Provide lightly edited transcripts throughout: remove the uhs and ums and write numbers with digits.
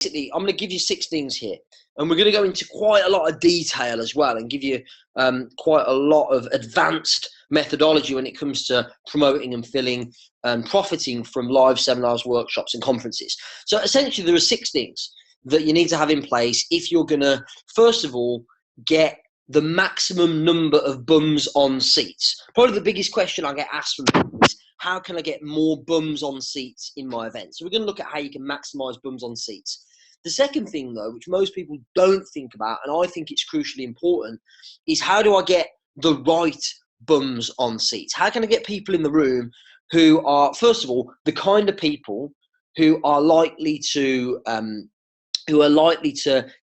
basically, I'm going to give you 6 things here, and we're going to go into quite a lot of detail as well, and give you quite a lot of advanced methodology when it comes to promoting and filling and profiting from live seminars, workshops, and conferences. So essentially, there are 6 things that you need to have in place if you're going to, first of all, get the maximum number of bums on seats. Probably the biggest question I get asked from people is, how can I get more bums on seats in my event? So we're going to look at how you can maximize bums on seats. The second thing, though, which most people don't think about, and I think it's crucially important, is how do I get the right bums on seats? How can I get people in the room who are, first of all, the kind of people who are likely to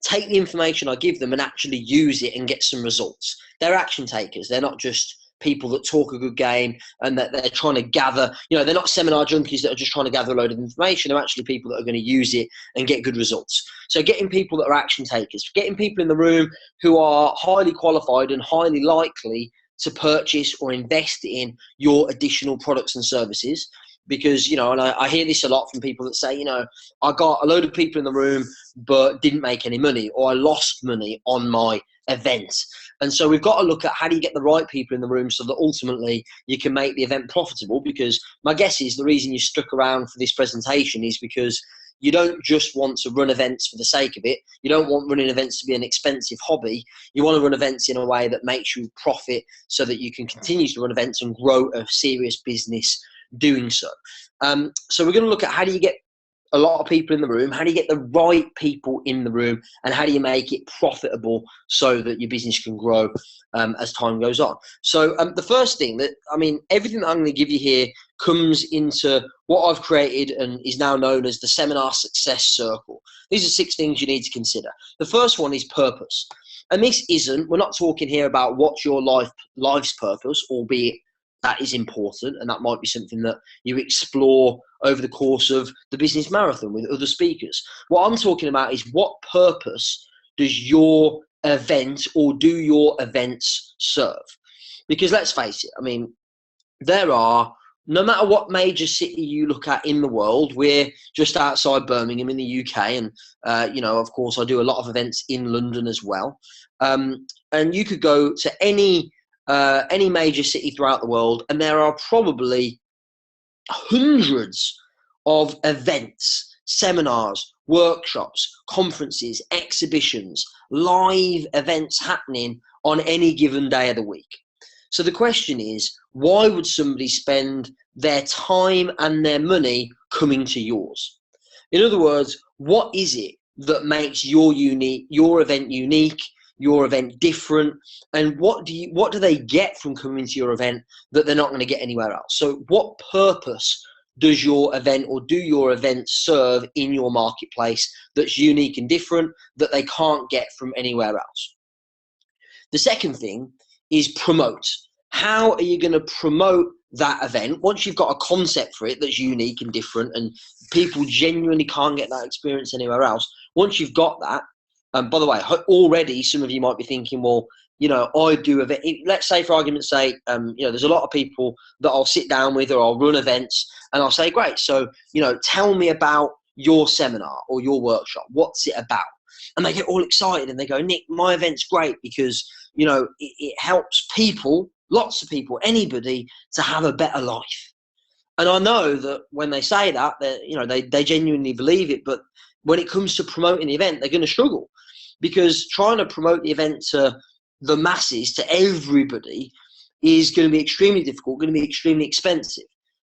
take the information I give them and actually use it and get some results. They're action takers. They're not just people that talk a good game and that they're trying to gather, they're not seminar junkies that are just trying to gather a load of information. They're actually people that are going to use it and get good results. So getting people that are action takers, getting people in the room who are highly qualified and highly likely to purchase or invest in your additional products and services. Because, and I hear this a lot from people that say, I got a load of people in the room but didn't make any money, or I lost money on my event. And so we've got to look at how do you get the right people in the room so that ultimately you can make the event profitable. Because my guess is the reason you stuck around for this presentation is because you don't just want to run events for the sake of it. You don't want running events to be an expensive hobby. You want to run events in a way that makes you profit so that you can continue to run events and grow a serious business doing so. So we're going to look at how do you get a lot of people in the room, how do you get the right people in the room, and how do you make it profitable so that your business can grow as time goes on. So the first thing everything that I'm going to give you here comes into what I've created and is now known as the Seminar Success Circle. These are 6 things you need to consider. The first one is purpose. And we're not talking here about what's your life's purpose, albeit that is important, and that might be something that you explore over the course of the business marathon with other speakers. What I'm talking about is what purpose does your event or do your events serve? Because let's face it, there are, no matter what major city you look at in the world, we're just outside Birmingham in the UK, and of course I do a lot of events in London as well. And you could go to any major city throughout the world, and there are probably hundreds of events, seminars, workshops, conferences, exhibitions, live events happening on any given day of the week. So the question is, why would somebody spend their time and their money coming to yours? In other words, what is it that makes your event unique, your event different, and what do they get from coming to your event that they're not going to get anywhere else? So what purpose does your event or do your events serve in your marketplace that's unique and different that they can't get from anywhere else? The second thing is promote. How are you going to promote that event once you've got a concept for it that's unique and different and people genuinely can't get that experience anywhere else? Once you've got that, by the way, already some of you might be thinking, well, I do event. Let's say, for argument's sake, there's a lot of people that I'll sit down with or I'll run events, and I'll say, great, so tell me about your seminar or your workshop. What's it about? And they get all excited and they go, Nick, my event's great because it helps people, lots of people, anybody, to have a better life. And I know that when they say that, they genuinely believe it, but when it comes to promoting the event, they're going to struggle, because trying to promote the event to the masses, to everybody, is going to be extremely difficult, going to be extremely expensive.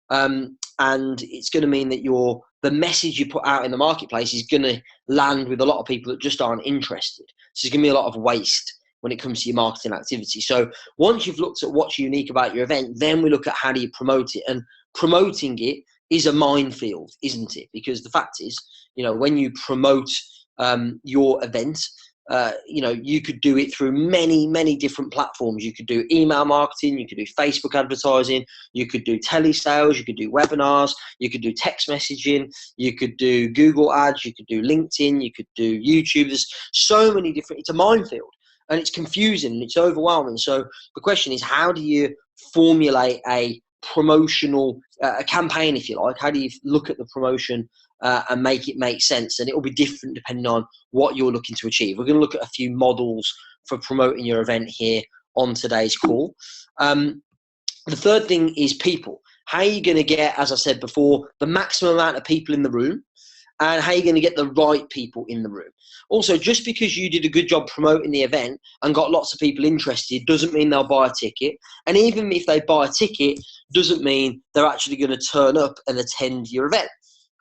And it's going to mean that the message you put out in the marketplace is going to land with a lot of people that just aren't interested. So there's going to be a lot of waste when it comes to your marketing activity. So once you've looked at what's unique about your event, then we look at how do you promote it. And promoting it is a minefield, isn't it? Because the fact is, when you promote your event, you could do it through many, many different platforms. You could do email marketing, you could do Facebook advertising, you could do telesales, you could do webinars, you could do text messaging, you could do Google ads, you could do LinkedIn, you could do YouTube. There's so many different, it's a minefield and it's confusing and it's overwhelming. So the question is, how do you formulate a promotional a campaign, if you like? How do you look at the promotion and make it make sense. And it will be different depending on what you're looking to achieve. We're going to look at a few models for promoting your event here on today's call. The third thing is people. How are you going to get, as I said before, the maximum amount of people in the room, and how are you going to get the right people in the room? Also, just because you did a good job promoting the event and got lots of people interested doesn't mean they'll buy a ticket. And even if they buy a ticket, doesn't mean they're actually going to turn up and attend your event.